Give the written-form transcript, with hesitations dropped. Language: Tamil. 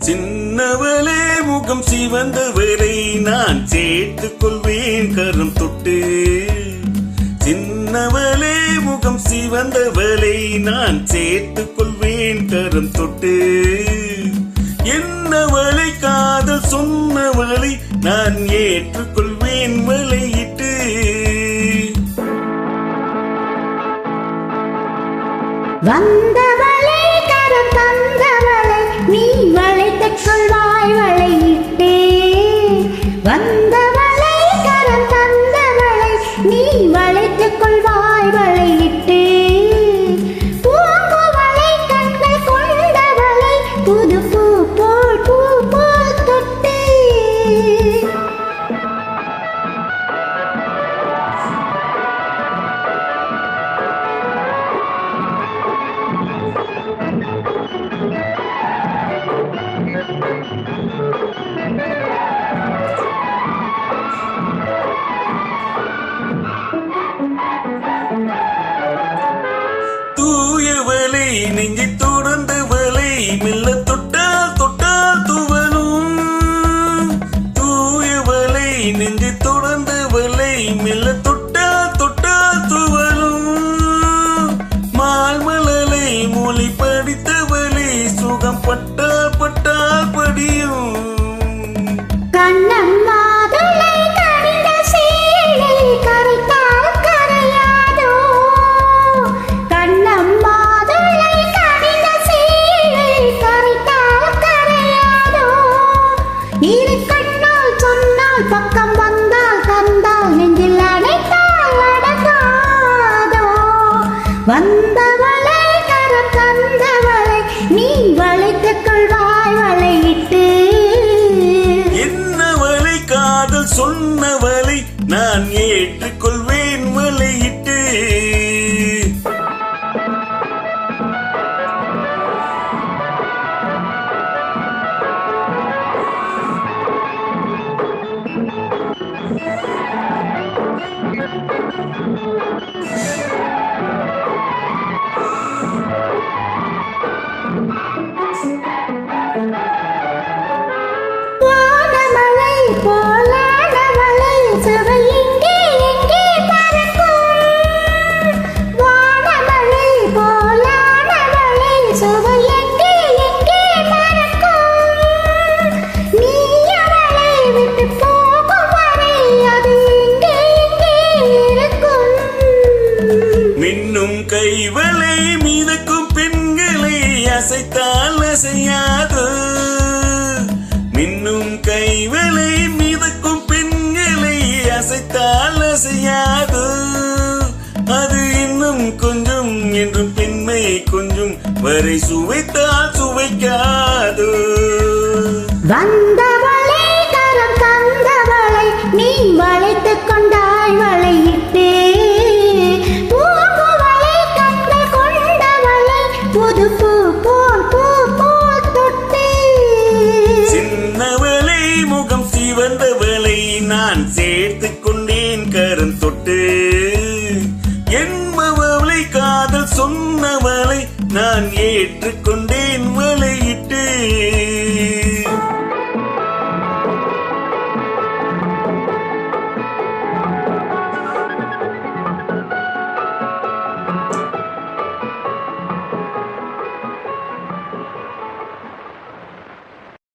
சின்னவளே முகம் சிவந்தவரை நான் சேர்த்துக் கொள்வேன் கரம் தொட்டு. சின்னவளே முகம் சிவந்தவளை நான் சேர்த்துக் கொள்வேன் கரம் தொட்டு. என்னவளை காதல் சொன்னவளை நான் ஏற்றுக்கொள்வேன் வலையிட்டு. வந்தவளை கரம் தந்தவளை நீ வளைத்துக் கொள்வாய் வளையிட்டே. வந்தவளை கரம் தந்தவளை நீ வளைத்துக் கொள்வாய் வளையிட்டே. பூங்குவளை கண்கள் கொண்டவளை புது பூ போல் தொட்டு. தூயவளை நெஞ்சை தொடர்ந்தவளை மெல்ல தொட்டால் தொட்டால் துவலும். தூயவளை நெஞ்சை தொடர்ந்தவளை மெல்ல தொட்டால் தொட்டால் துவலும். மால்மலலை மொழி படித்தவளை சுகம் பட்டால் பட்டால் படியும். கண்ணம்மா பக்கம் வந்தால் தந்தால் நெஞ்சில் அடைத்தால் அடங்காதோ. வந்தவளை கரம் தந்தவளை நீ வளைத்துக் கொள்வாய் வளையிட்டு. என்னவளை காதல் சொன்னவளை நான் ஏற்றுக்கொள்வேன் வலையிட்டு. வானமலை போலானவளை சுவை எங்கே எங்கே பறக்கும். வானமலை போலானவளை சுவை எங்கே எங்கே பறக்கும். நீ அவளை விட்டு போகும் வரை அது எங்கே எங்கே இருக்கும். மின்னும் கைவளை மீதக்கும் பெண்களை அசைத்தால் அசையாது. மின்னும் கைவளை மீதக்கும் பெண்களை அசைத்தால் அசையாது. அது இன்னும் கொஞ்சம் என்றும் பெண்மை கொஞ்சம் வரை சுவைத்தால் சுவைக்காது. வந்தவளை கரம் தந்தவளை நீ வளைத்துக் கொண்டாய் வளையிட்டே. பூங்குவளை கண்கள் கொண்டவளை புது பூ போல் தொட்டு. சின்னவளை முகம் சிவந்தவளை நான் சேர்த்துக் கொண்டேன் கரம் தொட்டு. என்பவளை காதல் சொன்னவளை நான் ஏற்றுக்கொண்டேன்